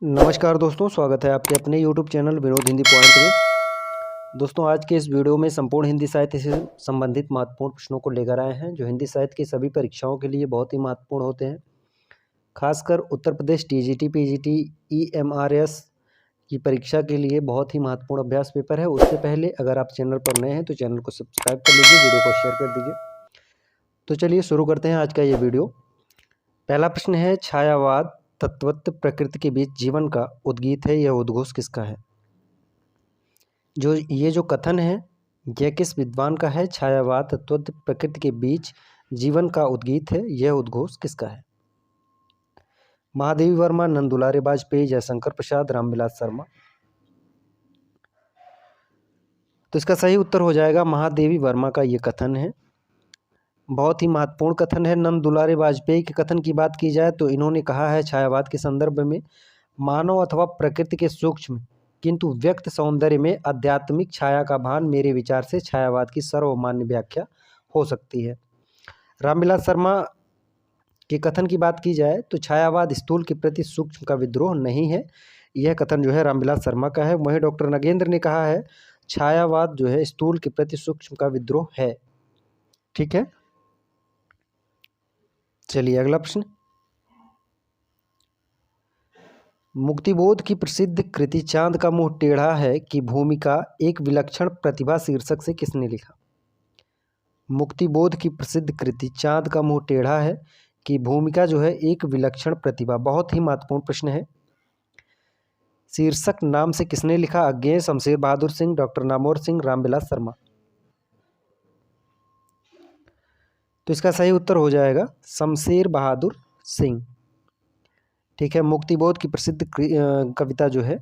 नमस्कार दोस्तों, स्वागत है आपके अपने YouTube channel Vinod Hindi point में। दोस्तों, आज के इस वीडियो में संपूर्ण हिंदी साहित्य से संबंधित महत्वपूर्ण प्रश्नों को लेकर आए हैं, जो हिंदी साहित्य की सभी परीक्षाओं के लिए बहुत ही महत्वपूर्ण होते हैं। खासकर Uttar Pradesh TGT, PGT, EMRS की परीक्षा के लिए बहुत ही महत्वपूर्ण अभ्यास पेपर है। उससे पहले अगर आप चैनल पर नए हैं तो चैनल को सब्सक्राइब कर लीजिए, वीडियो को शेयर कर दीजिए। तो चलिए शुरू करते हैं आज का ये वीडियो। पहला प्रश्न है, छायावाद तत्वत प्रकृति के बीच जीवन का उद्गीत है, यह उद्घोष किसका है? जो कथन है यह किस विद्वान का है? छायावाद तत्वत प्रकृति के बीच जीवन का उद्गीत है, यह उद्घोष किसका है? महादेवी वर्मा, नंदुलारे वाजपेयी, जयशंकर प्रसाद, रामविलास शर्मा। तो इसका सही उत्तर हो जाएगा महादेवी वर्मा का ये कथन है। बहुत ही महत्वपूर्ण कथन है। नंदुलारे वाजपेयी के कथन की बात की जाए तो इन्होंने कहा है, छायावाद के संदर्भ में मानव अथवा प्रकृति के सूक्ष्म किंतु व्यक्त सौंदर्य में आध्यात्मिक छाया का भान मेरे विचार से छायावाद की सर्वमान्य व्याख्या हो सकती है। रामविलास शर्मा के कथन की बात की जाए तो छायावाद स्थूल के प्रति सूक्ष्म का विद्रोह नहीं है, यह कथन जो है रामविलास शर्मा का है। वहीं डॉक्टर नगेंद्र ने कहा है, छायावाद जो है स्थूल के प्रति सूक्ष्म का विद्रोह है। ठीक है, चलिए अगला प्रश्न। मुक्तिबोध की प्रसिद्ध कृति चांद का मुंह टेढ़ा है की भूमिका एक विलक्षण प्रतिभा शीर्षक से किसने लिखा? मुक्तिबोध की प्रसिद्ध कृति चांद का मुंह टेढ़ा है की भूमिका जो है एक विलक्षण प्रतिभा। बहुत ही महत्वपूर्ण प्रश्न है। शीर्षक नाम से किसने लिखा? अज्ञेय, शमशेर बहादुर सिंह, डॉक्टर नामवर सिंह, रामविलास शर्मा। तो इसका सही उत्तर हो जाएगा शमशेर बहादुर सिंह। ठीक है, मुक्तिबोध की प्रसिद्ध कविता जो है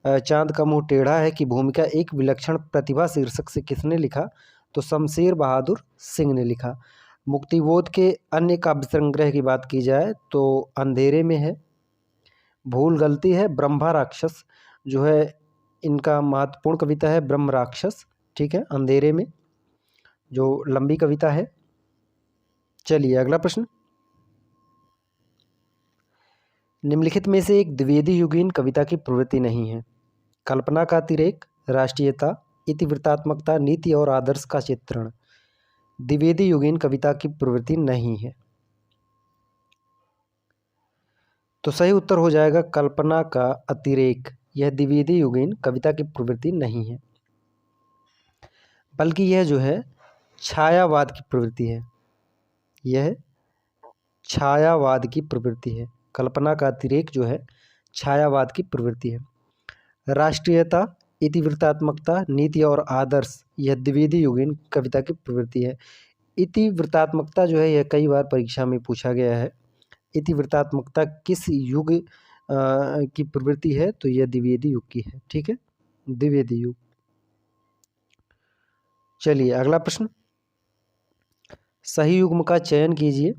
चांद का मुंह टेढ़ा है की भूमिका एक विलक्षण प्रतिभा शीर्षक से किसने लिखा? तो शमशेर बहादुर सिंह ने लिखा। मुक्तिबोध के अन्य काव्य संग्रह की बात की जाए तो अंधेरे में है, भूल गलती है, ब्रह्मा राक्षस जो है इनका महत्वपूर्ण कविता है, ब्रह्म राक्षस। ठीक है, अंधेरे में जो लंबी कविता है। चलिए अगला प्रश्न। निम्नलिखित में से एक द्विवेदी युगीन कविता की प्रवृत्ति नहीं है? कल्पना का अतिरेक, राष्ट्रीयता, इतिवृत्तात्मकता, नीति और आदर्श का चित्रण। द्विवेदी युगीन कविता की प्रवृत्ति नहीं है, तो सही उत्तर हो जाएगा कल्पना का अतिरेक। यह द्विवेदी युगीन कविता की प्रवृत्ति नहीं है, बल्कि यह जो है छायावाद की प्रवृत्ति है। यह छायावाद की प्रवृत्ति है। कल्पना का अतिरेक जो है छायावाद की प्रवृत्ति है। राष्ट्रीयता, इतिवृत्तात्मकता, नीति और आदर्श यह द्विवेदी युगीन कविता की प्रवृत्ति है। इतिवृत्तात्मकता जो है यह कई बार परीक्षा में पूछा गया है। इतिवृत्तात्मकता किस युग की प्रवृत्ति है? तो यह द्विवेदी युग की है। ठीक है, द्विवेदी युग। चलिए अगला प्रश्न। सही युग्म का चयन कीजिए।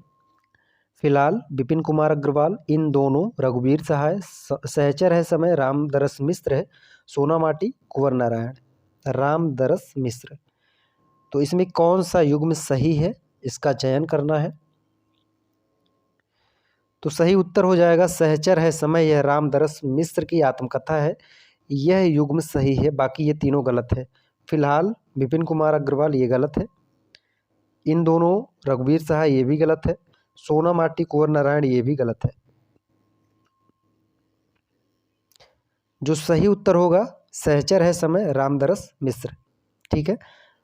फिलहाल, विपिन कुमार अग्रवाल, इन दोनों, रघुवीर सहाय, सहचर है समय, रामदरस मिश्र है, सोना माटी, कुंवर नारायण। रामदरस मिश्र। तो इसमें कौन सा युग्म सही है, इसका चयन करना है। तो सही उत्तर हो जाएगा सहचर है समय। यह रामदरस मिश्र की आत्मकथा है, यह युग्म सही है, बाकी ये तीनों गलत है। फिलहाल, विपिन कुमार अग्रवाल ये गलत है, इन दोनों, रघुवीर सहाय ये भी गलत है, सोना माटी, कुंवर नारायण ये भी गलत है। जो सही उत्तर होगा सहचर है समय, रामदरस मिश्र। ठीक है,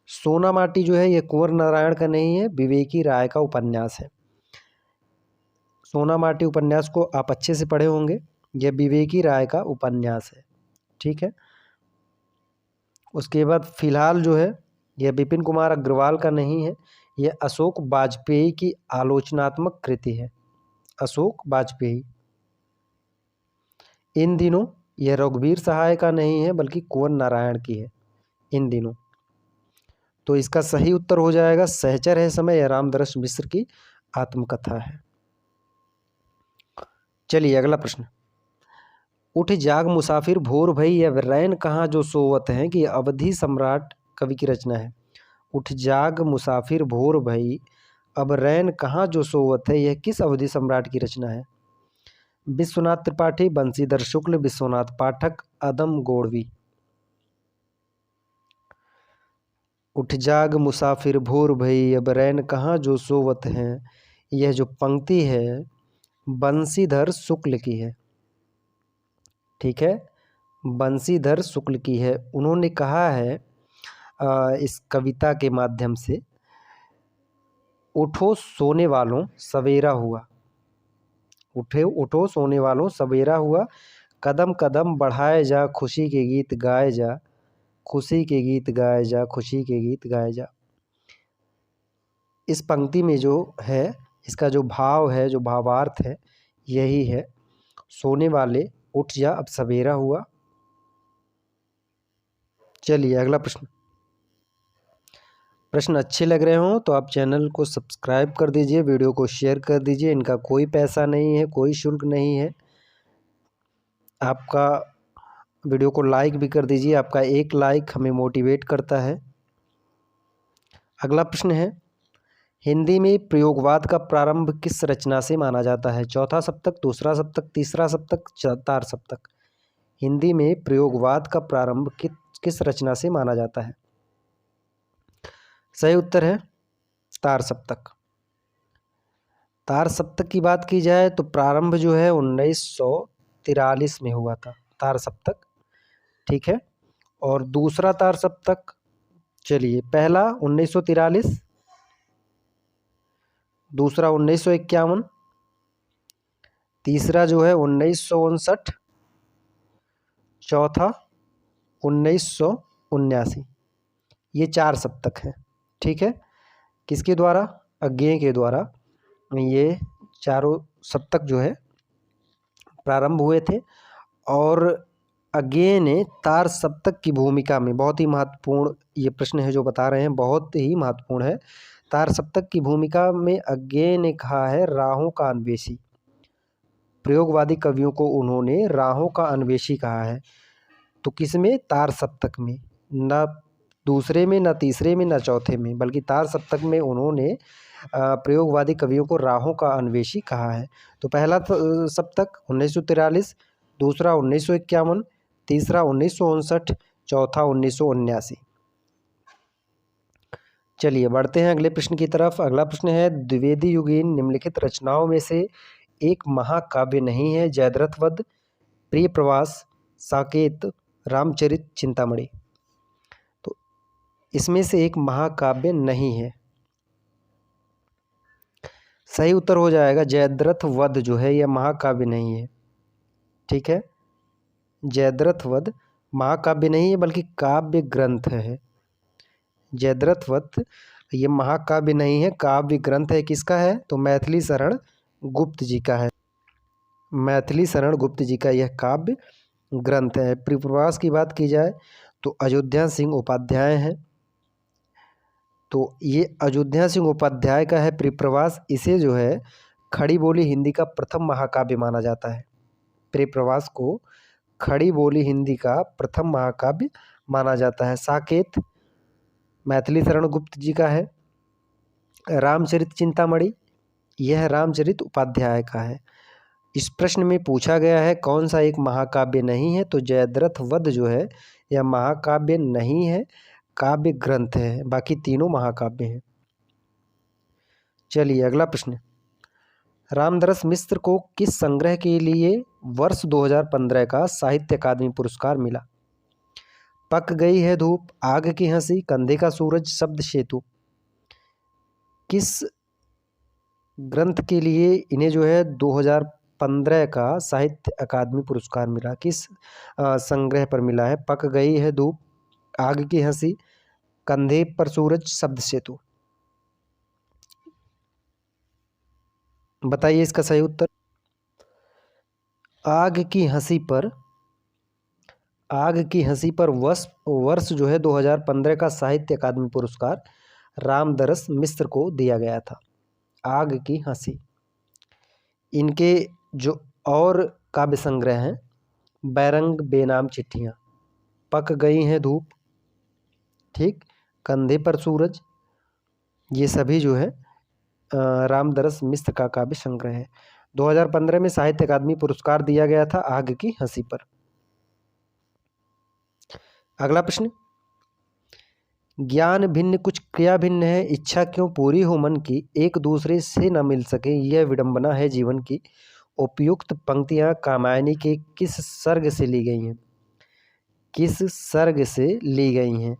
सोना माटी जो है ये कुंवर नारायण का नहीं है, विवेकी राय का उपन्यास है। सोना माटी उपन्यास को आप अच्छे से पढ़े होंगे, यह विवेकी राय का उपन्यास है। ठीक है, उसके बाद फिलहाल जो है यह विपिन कुमार अग्रवाल का नहीं है, यह अशोक वाजपेयी की आलोचनात्मक कृति है। अशोक वाजपेयी। इन दिनों यह रघुवीर सहाय का नहीं है, बल्कि कुंवर नारायण की है। इन दिनों। तो इसका सही उत्तर हो जाएगा सहचर है समय, यह रामदरस मिश्र की आत्मकथा है। चलिए अगला प्रश्न। उठ जाग मुसाफिर भोर भई, यह रैन कहाँ जो सोवत हैं कि अवधि सम्राट कवि की रचना है। उठ जाग मुसाफिर भोर भई, अब रैन कहाँ जो सोवत है, यह किस अवधि सम्राट की रचना है? विश्वनाथ त्रिपाठी, बंशीधर शुक्ल, विश्वनाथ पाठक, अदम गोड़वी। उठ जाग मुसाफिर भोर भई, अब रैन कहाँ जो सोवत हैं। यह जो पंक्ति है बंशीधर शुक्ल की है। ठीक है, बंशीधर शुक्ल की है। उन्होंने कहा है इस कविता के माध्यम से, उठो सोने वालों सवेरा हुआ, उठो सोने वालों सवेरा हुआ, कदम कदम बढ़ाए जा, खुशी के गीत गाए जा, खुशी के गीत गाए जा, खुशी के गीत गाए जा। इस पंक्ति में जो है, इसका जो भाव है, जो भावार्थ है, यही है, सोने वाले उठ जा, अब सवेरा हुआ। चलिए अगला प्रश्न। प्रश्न अच्छे लग रहे हों तो आप चैनल को सब्सक्राइब कर दीजिए, वीडियो को शेयर कर दीजिए। इनका कोई पैसा नहीं है, कोई शुल्क नहीं है। आपका वीडियो को लाइक भी कर दीजिए, आपका एक लाइक हमें मोटिवेट करता है। अगला प्रश्न है, हिंदी में प्रयोगवाद का प्रारंभ किस रचना से माना जाता है? चौथा सप्तक, दूसरा सप्तक, तीसरा सप्तक, चौथा सप्तक। हिंदी में प्रयोगवाद का प्रारंभ किस रचना से माना जाता है? सही उत्तर है तार सप्तक। तार सप्तक की बात की जाए तो प्रारंभ जो है 1943 में हुआ था तार सप्तक। ठीक है, और दूसरा तार सप्तक, चलिए, पहला 1943, दूसरा 1951, तीसरा जो है 1959, चौथा 1979। ये चार सप्तक हैं। ठीक है, किसके द्वारा? अज्ञेय के द्वारा ये चारों सप्तक जो है प्रारंभ हुए थे। और अज्ञेय ने तार सप्तक की भूमिका में, बहुत ही महत्वपूर्ण ये प्रश्न है जो बता रहे हैं, बहुत ही महत्वपूर्ण है। तार सप्तक की भूमिका में अज्ञेय ने कहा है राहों का अन्वेषी। प्रयोगवादी कवियों को उन्होंने राहों का अन्वेषी कहा है। तो किसमें? तार सप्तक में। न दूसरे में, न तीसरे में, न चौथे में, बल्कि तार सप्तक में उन्होंने प्रयोगवादी कवियों को राहों का अन्वेषी कहा है। तो पहला सप्तक 1943, दूसरा 1951, तीसरा 1959, चौथा 1979। चलिए बढ़ते हैं अगले प्रश्न की तरफ। अगला प्रश्न है, द्विवेदी युगीन निम्नलिखित रचनाओं में से एक महाकाव्य नहीं है? जयद्रथ वध, प्रिय प्रवास, साकेत, रामचरित चिंतामणि। तो इसमें से एक महाकाव्य नहीं है। सही उत्तर हो जाएगा जयद्रथ वध जो है यह महाकाव्य नहीं है। ठीक है, जयद्रथ वध महाकाव्य नहीं है बल्कि काव्य ग्रंथ है। जयद्रथ वध ये महाकाव्य नहीं है, काव्य ग्रंथ है। किसका है? तो मैथिली शरण गुप्त जी का है। मैथिली शरण गुप्त जी का यह काव्य ग्रंथ है। प्रिय प्रवास की बात की जाए तो अयोध्या सिंह उपाध्याय हैं। तो ये अयोध्या सिंह उपाध्याय का है प्रिय प्रवास। इसे जो है खड़ी बोली हिंदी का प्रथम महाकाव्य माना जाता है। प्रिय प्रवास को खड़ी बोली हिंदी का प्रथम महाकाव्य माना जाता है। साकेत मैथिली शरण गुप्त जी का है। रामचरित चिंतामणि यह रामचरित उपाध्याय का है। इस प्रश्न में पूछा गया है कौन सा एक महाकाव्य नहीं है? तो जयद्रथ वध जो है यह महाकाव्य नहीं है, काव्य ग्रंथ है। बाकी तीनों महाकाव्य हैं। चलिए अगला प्रश्न, रामदरस मिश्र को किस संग्रह के लिए वर्ष 2015 का साहित्य अकादमी पुरस्कार मिला? पक गई है धूप, आग की हंसी, कंधे का सूरज, शब्द सेतु। किस ग्रंथ के लिए इन्हें जो है 2015 का साहित्य अकादमी पुरस्कार मिला? किस संग्रह पर मिला है? पक गई है धूप, आग की हंसी, कंधे पर सूरज, शब्द सेतु। बताइए इसका सही उत्तर। आग की हंसी पर वर्ष जो है 2015 का साहित्य अकादमी पुरस्कार रामदरस मिश्र को दिया गया था। आग की हंसी। इनके जो और काव्य संग्रह हैं, बैरंग बेनाम चिट्ठियाँ, पक गई हैं धूप, ठीक, कंधे पर सूरज, ये सभी जो है रामदरस मिश्र का काव्य संग्रह है। 2015 में साहित्य अकादमी पुरस्कार दिया गया था आग की हंसी पर। अगला प्रश्न, ज्ञान भिन्न कुछ क्रिया भिन्न है, इच्छा क्यों पूरी हो मन की, एक दूसरे से न मिल सके यह विडंबना है जीवन की। उपयुक्त पंक्तियां कामायनी के किस सर्ग से ली गई हैं? किस सर्ग से ली गई हैं?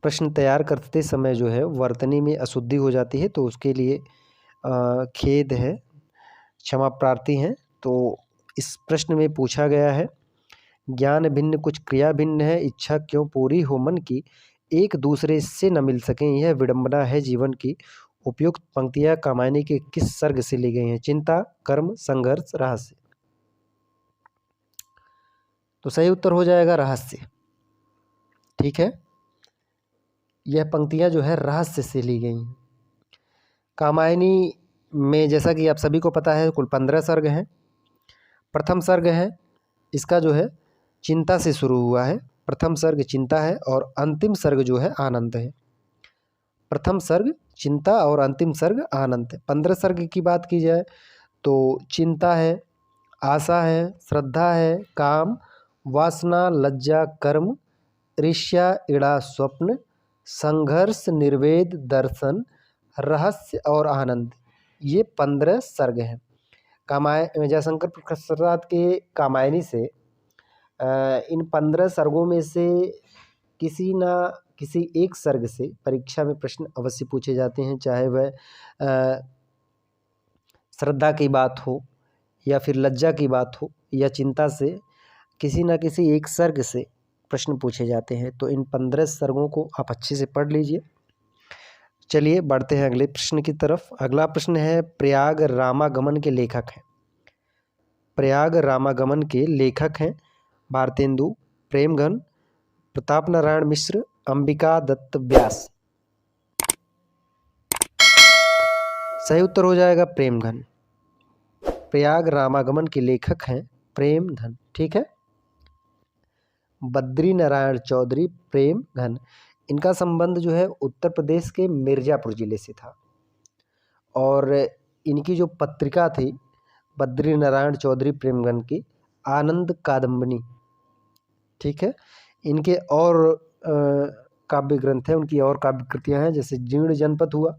प्रश्न तैयार करते समय जो है वर्तनी में अशुद्धि हो जाती है, तो उसके लिए खेद है, क्षमा प्रार्थी हैं। तो इस प्रश्न में पूछा गया है, ज्ञान भिन्न कुछ क्रिया भिन्न है, इच्छा क्यों पूरी हो मन की, एक दूसरे से न मिल सकें यह विडंबना है जीवन की। उपयुक्त पंक्तियां कामायनी के किस सर्ग से ली गई हैं? चिंता, कर्म, संघर्ष, रहस्य। तो सही उत्तर हो जाएगा रहस्य। ठीक है, यह पंक्तियां जो है रहस्य से ली गई हैं। कामायनी में जैसा कि आप सभी को पता है कुल 15 सर्ग हैं। प्रथम सर्ग है इसका जो है चिंता से शुरू हुआ है। प्रथम सर्ग चिंता है और अंतिम सर्ग जो है आनंद है। प्रथम सर्ग चिंता और अंतिम सर्ग आनंद है। 15 सर्ग की बात की जाए तो चिंता है, आशा है, श्रद्धा है, काम, वासना, लज्जा, कर्म, ईर्ष्या, ईड़ा, स्वप्न, संघर्ष, निर्वेद, दर्शन, रहस्य और आनंद, ये 15 सर्ग हैं। जयशंकर प्रसाद के कामायनी से इन 15 सर्गों में से किसी न किसी एक सर्ग से परीक्षा में प्रश्न अवश्य पूछे जाते हैं, चाहे वह श्रद्धा की बात हो या फिर लज्जा की बात हो या चिंता से, किसी न किसी एक सर्ग से प्रश्न पूछे जाते हैं। तो इन 15 सर्गों को आप अच्छे से पढ़ लीजिए। चलिए बढ़ते हैं अगले प्रश्न की तरफ। अगला प्रश्न है, प्रयाग रामागमन के लेखक हैं। प्रयाग रामागमन के लेखक हैं भारतेंदु, प्रेमघन, प्रताप नारायण मिश्र, अंबिका दत्त व्यास। सही उत्तर हो जाएगा प्रेमघन। प्रयाग रामागमन के लेखक हैं प्रेमघन। ठीक है, बद्री नारायण चौधरी, प्रेमघन, इनका संबंध जो है उत्तर प्रदेश के मिर्जापुर जिले से था और इनकी जो पत्रिका थी बद्री नारायण चौधरी प्रेमघन की, आनंद कादम्बनी। ठीक है, इनके और काव्य ग्रंथ हैं, उनकी और काव्य कृतियाँ हैं, जैसे जीर्ण जनपद हुआ,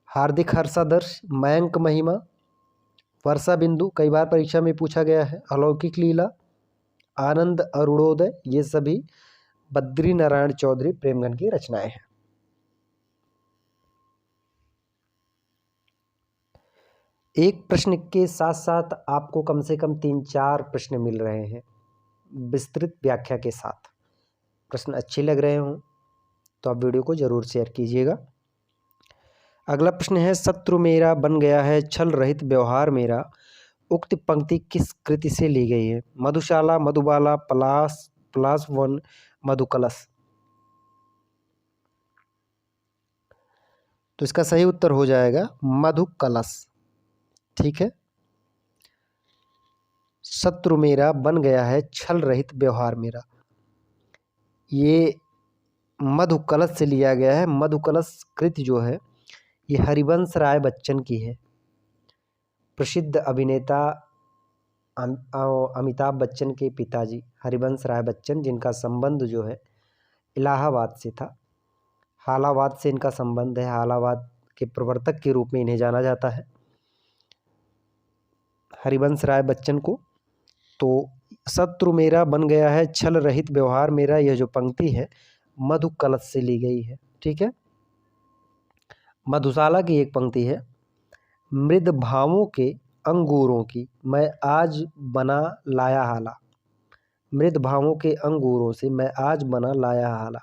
हार्दिक हर्षादर्श, मयंक महिमा, वर्षा बिंदु, कई बार परीक्षा में पूछा गया है, अलौकिक लीला, आनंद अरुणोदय, ये सभी बद्री नारायण चौधरी प्रेमघन की रचनाएं हैं। एक प्रश्न के साथ साथ आपको कम से कम 3-4 प्रश्न मिल रहे हैं विस्तृत व्याख्या के साथ। प्रश्न अच्छे लग रहे हों तो आप वीडियो को जरूर शेयर कीजिएगा। अगला प्रश्न है, शत्रु मेरा बन गया है छल रहित व्यवहार मेरा, उक्त पंक्ति किस कृति से ली गई है? मधुशाला, मधुबाला, पलाश वन, मधुकलश। तो इसका सही उत्तर हो जाएगा मधुकलश। ठीक है, शत्रु मेरा बन गया है छल रहित व्यवहार मेरा, ये मधुकलश से लिया गया है। मधुकलश कृति जो है ये हरिवंश राय बच्चन की है। प्रसिद्ध अभिनेता अमिताभ बच्चन के पिताजी हरिवंश राय बच्चन, जिनका संबंध जो है इलाहाबाद से था, हालावाद से इनका संबंध है, हालावाद के प्रवर्तक के रूप में इन्हें जाना जाता है, हरिवंश राय बच्चन को। तो शत्रु मेरा बन गया है छल रहित व्यवहार मेरा, यह जो पंक्ति है मधुकलश से ली गई है। ठीक है, मधुशाला की एक पंक्ति है, मृद भावों के अंगूरों की मैं आज बना लाया हाला, मृद भावों के अंगूरों से मैं आज बना लाया हाला।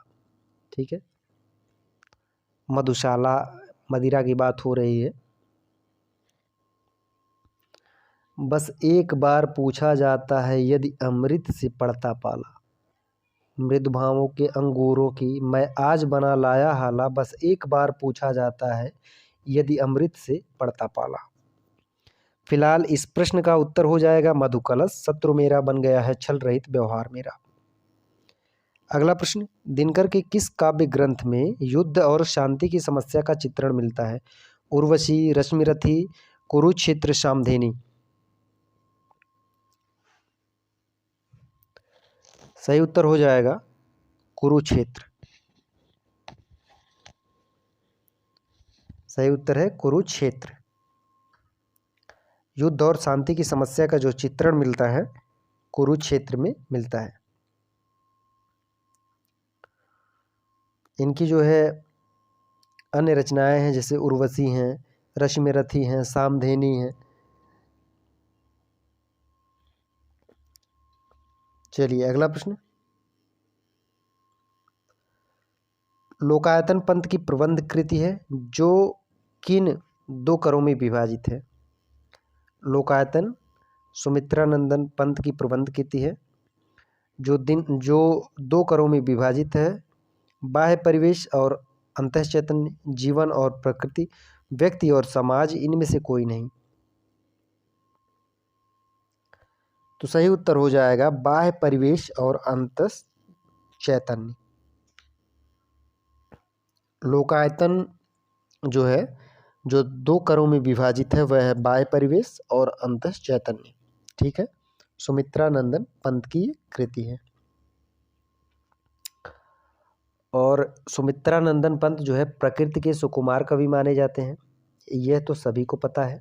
ठीक है, मधुशाला, मदिरा की बात हो रही है। बस एक बार पूछा जाता है यदि अमृत से पड़ता पाला, मृद भावों के अंगूरों की मैं आज बना लाया हाला, बस एक बार पूछा जाता है यदि अमृत से पड़ता पाला। फिलहाल इस प्रश्न का उत्तर हो जाएगा मधुकलश। शत्रु मेरा बन गया है छल रहित व्यवहार मेरा। अगला प्रश्न, दिनकर के किस काव्य ग्रंथ में युद्ध और शांति की समस्या का चित्रण मिलता है? उर्वशी, रश्मिरथी, कुरुक्षेत्र, सामधेनी। सही उत्तर हो जाएगा कुरुक्षेत्र। सही उत्तर है कुरुक्षेत्र। युद्ध और शांति की समस्या का जो चित्रण मिलता है कुरुक्षेत्र में मिलता है। इनकी जो है अन्य रचनाएं हैं, जैसे उर्वशी हैं, रश्मिरथी हैं, सामधेनी हैं। चलिए अगला प्रश्न। लोकायतन पंथ की प्रबंध कृति है जो किन दो करों में विभाजित है? लोकायतन सुमित्रानंदन पंथ की प्रबंध कृति है जो दो करों में विभाजित है। बाह्य परिवेश और अंतःचैतन्य, जीवन और प्रकृति, व्यक्ति और समाज, इनमें से कोई नहीं। तो सही उत्तर हो जाएगा बाह्य परिवेश और अंतःचैतन्य। लोकायतन जो है जो दो करों में विभाजित है वह है बाह्य परिवेश और अंतःचैतन्य। ठीक है, सुमित्रानंदन पंथ की कृति है। और सुमित्रानंदन पंत जो है प्रकृति के सुकुमार कवि माने जाते हैं, यह तो सभी को पता है।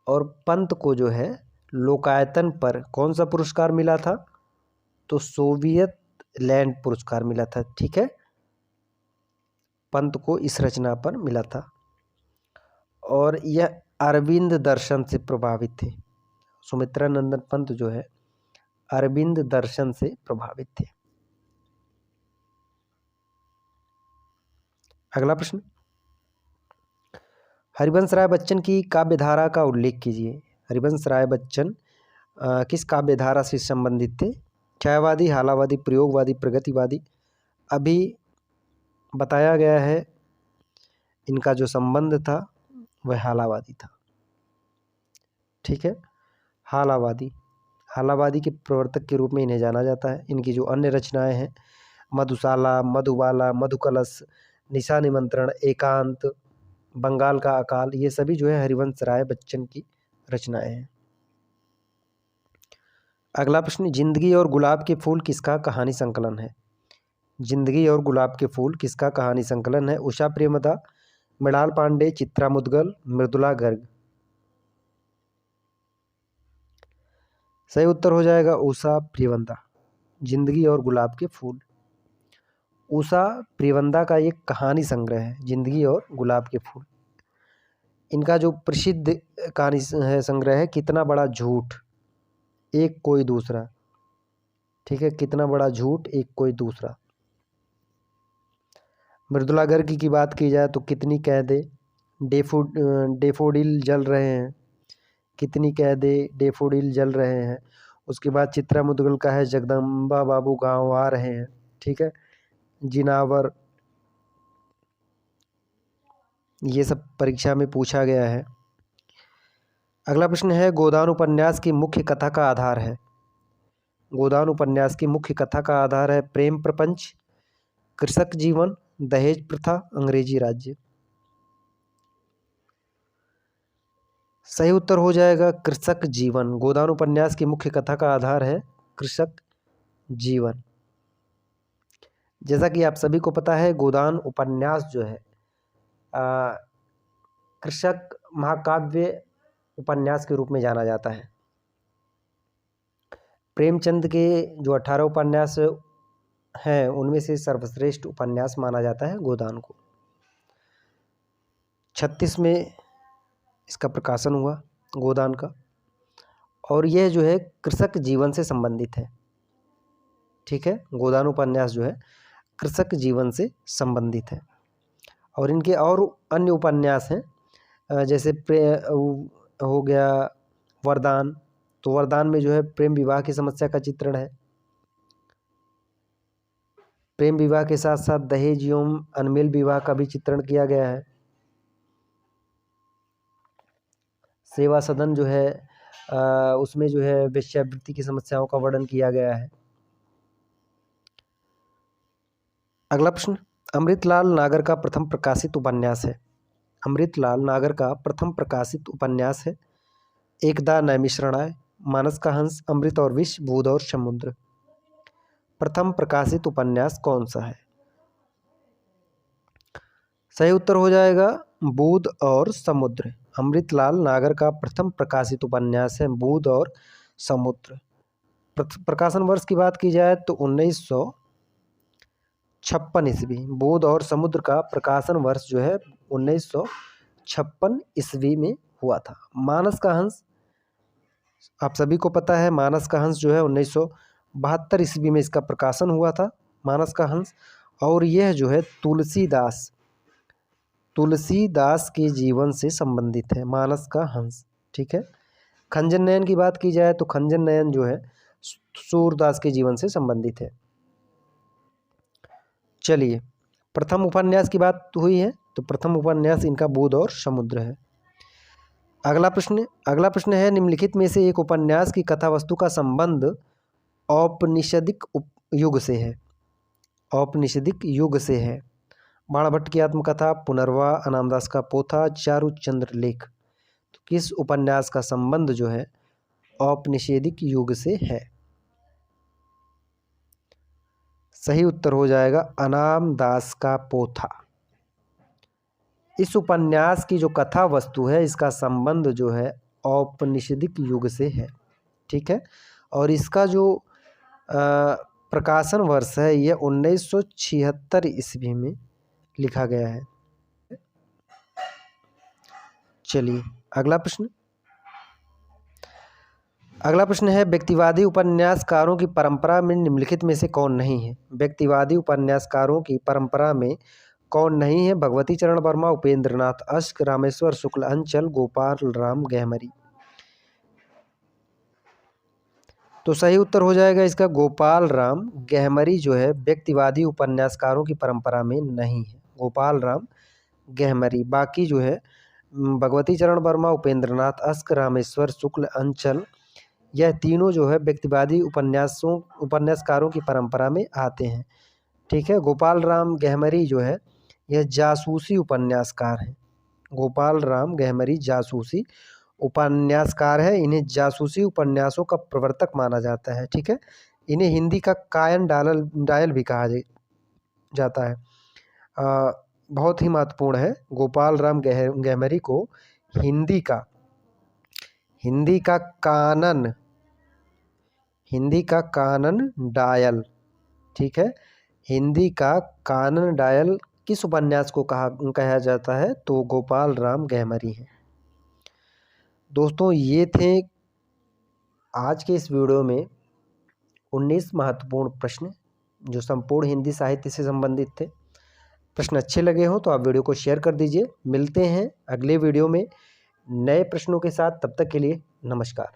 और पंत को जो है लोकायतन पर कौन सा पुरस्कार मिला था? तो सोवियत लैंड पुरस्कार मिला था। ठीक है, पंत को इस रचना पर मिला था। और यह अरविंद दर्शन से प्रभावित थे। सुमित्रानंदन पंत जो है अरविंद दर्शन से प्रभावित थे। अगला प्रश्न। हरिवंश राय बच्चन की काव्यधारा का उल्लेख कीजिए। हरिवंश राय बच्चन किस काव्यधारा से संबंधित थे? छायावादी, हालावादी, प्रयोगवादी, प्रगतिवादी। अभी बताया गया है इनका जो संबंध था वह हालावादी था। ठीक है, हालावादी। हालावादी के प्रवर्तक के रूप में इन्हें जाना जाता है। इनकी जो अन्य रचनाएं हैं मधुशाला, मधुबाला, मधुकलश, निशा निमंत्रण, एकांत, बंगाल का अकाल, ये सभी जो है हरिवंश राय बच्चन की रचनाएं हैं। अगला प्रश्न। जिंदगी और गुलाब के फूल किसका कहानी संकलन है? जिंदगी और गुलाब के फूल किसका कहानी संकलन है? उषा प्रेमदा, मृणाल पांडे, चित्रा मुद्गल, मृदुला गर्ग। सही उत्तर हो जाएगा उषा प्रियवंदा। जिंदगी और गुलाब के फूल उषा प्रियवंदा का एक कहानी संग्रह है, जिंदगी और गुलाब के फूल। इनका जो प्रसिद्ध कहानी है संग्रह है कितना बड़ा झूठ एक कोई दूसरा। ठीक है, कितना बड़ा झूठ एक कोई दूसरा। मृदुला गर्ग की बात की जाए तो कितनी कैदे, डेफोडिल जल रहे हैं, कितनी कैदे, डेफोडिल जल रहे हैं। उसके बाद चित्रा मुद्गल का है जगदम्बा बाबू गाँव आ रहे हैं। ठीक है, जिनावर, ये सब परीक्षा में पूछा गया है। अगला प्रश्न है गोदान उपन्यास की मुख्य कथा का आधार है। गोदान उपन्यास की मुख्य कथा का आधार है प्रेम प्रपंच, कृषक जीवन, दहेज प्रथा, अंग्रेजी राज्य। सही उत्तर हो जाएगा कृषक जीवन। गोदान उपन्यास की मुख्य कथा का आधार है कृषक जीवन। जैसा कि आप सभी को पता है गोदान उपन्यास जो है कृषक महाकाव्य उपन्यास के रूप में जाना जाता है। प्रेमचंद के जो 18 उपन्यास हैं उनमें से सर्वश्रेष्ठ उपन्यास माना जाता है गोदान को। 36 में इसका प्रकाशन हुआ गोदान का, और यह जो है कृषक जीवन से संबंधित है। ठीक है, गोदान उपन्यास जो है कृषक जीवन से संबंधित है। और इनके और अन्य उपन्यास हैं जैसे हो गया वरदान। तो वरदान में जो है प्रेम विवाह की समस्या का चित्रण है। प्रेम विवाह के साथ साथ दहेज एवं अनमेल विवाह का भी चित्रण किया गया है। सेवा सदन जो है उसमें जो है वेश्यावृत्ति की समस्याओं का वर्णन किया गया है। अगला प्रश्न। अमृतलाल नागर का प्रथम प्रकाशित उपन्यास है। अमृतलाल नागर का प्रथम प्रकाशित उपन्यास है? एकदा नैमिषारण्य, मानस का हंस, अमृत और विष, बूंद और समुद्र। प्रथम प्रकाशित उपन्यास कौन सा है? सही उत्तर हो जाएगा बूंद और समुद्र। अमृतलाल नागर का प्रथम प्रकाशित उपन्यास है बूंद और समुद्र। प्रकाशन वर्ष की बात की जाए तो 1956 ईस्वी। बूंद और समुद्र का प्रकाशन वर्ष जो है 1956 ईस्वी में हुआ था। मानस का हंस, आप सभी को पता है, मानस का हंस जो है 1972 ईस्वी में इसका प्रकाशन हुआ था, मानस का हंस। और यह जो है तुलसीदास के जीवन से संबंधित है, मानस का हंस। ठीक है। खंजन नयन की बात की जाए तो खंजन नयन जो है सूरदास के जीवन से संबंधित है। चलिए, प्रथम उपन्यास की बात हुई है तो प्रथम उपन्यास इनका बूंद और समुद्र है। अगला प्रश्न है, निम्नलिखित में से एक उपन्यास की कथा वस्तु का संबंध औपनिषदिक युग से है? औपनिषदिक युग से है। बाणभट्ट की आत्मकथा, पुनर्वा, अनामदास का पोथा, चारुचंद्र लेख। तो किस उपन्यास का संबंध जो है औपनिषदिक युग से है? सही उत्तर हो जाएगा अनामदास का पोथा। इस उपन्यास की जो कथा वस्तु है इसका संबंध जो है औपनिषदिक युग से है। ठीक है। और इसका जो प्रकाशन वर्ष है यह 1976 ईस्वी में लिखा गया है। चलिए, अगला प्रश्न है, व्यक्तिवादी उपन्यासकारों की परंपरा में निम्नलिखित में से कौन नहीं है? व्यक्तिवादी उपन्यासकारों की परंपरा में कौन नहीं है? भगवती चरण वर्मा, उपेंद्रनाथ अश्क, रामेश्वर शुक्ल अंचल, गोपाल राम गहमरी। तो सही उत्तर हो जाएगा इसका गोपाल राम गहमरी जो है व्यक्तिवादी उपन्यासकारों की परंपरा में नहीं है, गोपाल राम गहमरी। बाकी जो है भगवती चरण वर्मा, उपेंद्रनाथ अश्क, रामेश्वर शुक्ल अंचल, यह तीनों जो है व्यक्तिवादी उपन्यासकारों की परंपरा में आते हैं। ठीक है। गोपाल राम गहमरी जो है यह जासूसी उपन्यासकार हैं। गोपाल राम गहमरी जासूसी उपन्यासकार है। इन्हें जासूसी उपन्यासों का प्रवर्तक माना जाता है। ठीक है। इन्हें हिंदी का कायन डायल भी कहा जाता है। बहुत ही महत्वपूर्ण है, गोपाल राम गहमरी को हिंदी का कानन डायल। ठीक है। हिंदी का कानन डायल किस उपन्यास को कहा जाता है? तो गोपाल राम गहमरी है। दोस्तों, ये थे आज के इस वीडियो में 19 महत्वपूर्ण प्रश्न जो संपूर्ण हिंदी साहित्य से संबंधित थे। प्रश्न अच्छे लगे हो तो आप वीडियो को शेयर कर दीजिए। मिलते हैं अगले वीडियो में नए प्रश्नों के साथ। तब तक के लिए नमस्कार।